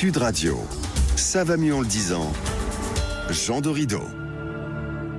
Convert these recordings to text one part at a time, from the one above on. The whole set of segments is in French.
Sud Radio. Ça va mieux en le disant. Jean Dorido.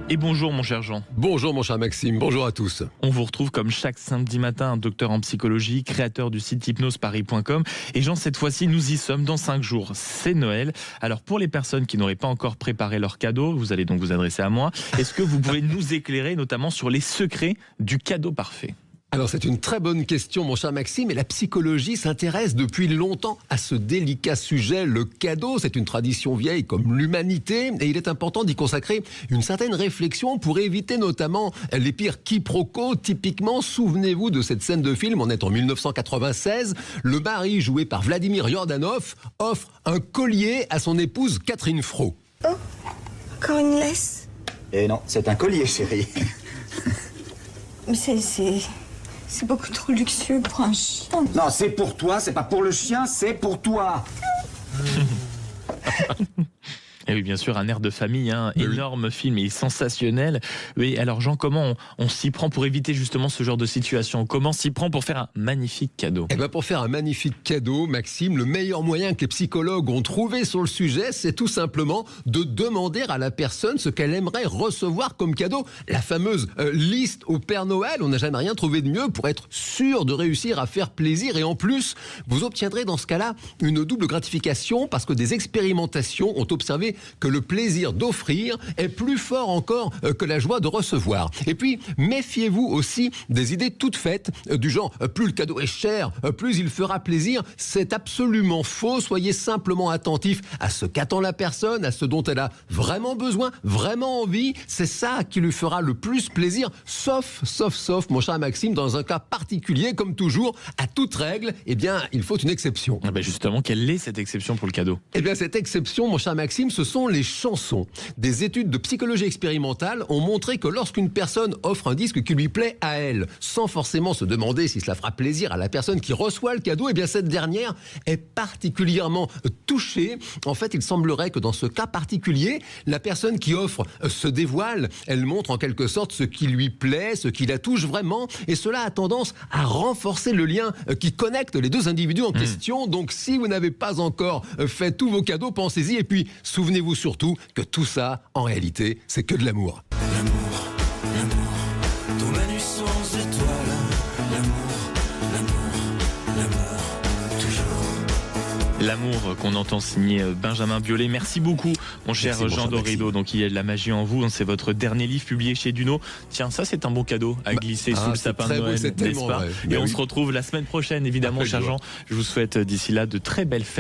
Et bonjour mon cher Jean. Bonjour mon cher Maxime, bonjour à tous. On vous retrouve comme chaque samedi matin, un docteur en psychologie, créateur du site hypnoseparis.com. Et Jean, cette fois-ci, nous y sommes dans 5 jours. C'est Noël. Alors pour les personnes qui n'auraient pas encore préparé leur cadeau, vous allez donc vous adresser à moi. Est-ce que vous pouvez nous éclairer notamment sur les secrets du cadeau parfait ? Alors c'est une très bonne question mon cher Maxime, et la psychologie s'intéresse depuis longtemps à ce délicat sujet, le cadeau. C'est une tradition vieille comme l'humanité, et il est important d'y consacrer une certaine réflexion pour éviter notamment les pires quiproquos. Typiquement, souvenez-vous de cette scène de film, on est en 1996, le mari joué par Vladimir Yordanov offre un collier à son épouse Catherine Fro. Oh, encore une laisse? Eh non, c'est un collier, chérie. Mais c'est beaucoup trop luxueux pour un chien. Non, c'est pour toi, c'est pas pour le chien, c'est pour toi. Et oui, bien sûr, un air de famille, énorme film et sensationnel. Oui, alors Jean, comment on s'y prend pour éviter justement ce genre de situation ? Comment s'y prend pour faire un magnifique cadeau ? Eh bien, pour faire un magnifique cadeau, Maxime, le meilleur moyen que les psychologues ont trouvé sur le sujet, c'est tout simplement de demander à la personne ce qu'elle aimerait recevoir comme cadeau. La fameuse liste au Père Noël, on n'a jamais rien trouvé de mieux pour être sûr de réussir à faire plaisir. Et en plus, vous obtiendrez dans ce cas-là une double gratification parce que des expérimentations ont observé que le plaisir d'offrir est plus fort encore que la joie de recevoir. Et puis, méfiez-vous aussi des idées toutes faites du genre plus le cadeau est cher, plus il fera plaisir. C'est absolument faux. Soyez simplement attentif à ce qu'attend la personne, à ce dont elle a vraiment besoin, vraiment envie. C'est ça qui lui fera le plus plaisir, sauf, mon cher Maxime, dans un cas particulier, comme toujours, à toute règle, eh bien, il faut une exception. Ah ben justement, quelle est cette exception pour le cadeau ? Eh bien, cette exception, mon cher Maxime, ce sont les chansons. Des études de psychologie expérimentale ont montré que lorsqu'une personne offre un disque qui lui plaît à elle, sans forcément se demander si cela fera plaisir à la personne qui reçoit le cadeau, eh bien cette dernière est particulièrement touchée. En fait, il semblerait que dans ce cas particulier, la personne qui offre se dévoile, elle montre en quelque sorte ce qui lui plaît, ce qui la touche vraiment, et cela a tendance à renforcer le lien qui connecte les deux individus en question. Donc si vous n'avez pas encore fait tous vos cadeaux, pensez-y, et puis souvenez-vous surtout que tout ça, en réalité, c'est que de l'amour. L'amour, ton la nuisance d'étoiles. L'amour, toujours. L'amour qu'on entend signer Benjamin Biolay. Merci beaucoup, mon cher Jean Dorido. Donc, il y a de la magie en vous. C'est votre dernier livre publié chez Duno. Tiens, ça, c'est un bon cadeau à glisser sous le sapin de Noël, n'est-ce pas ? Et on se retrouve la semaine prochaine, évidemment, cher Jean. Je vous souhaite d'ici là de très belles fêtes.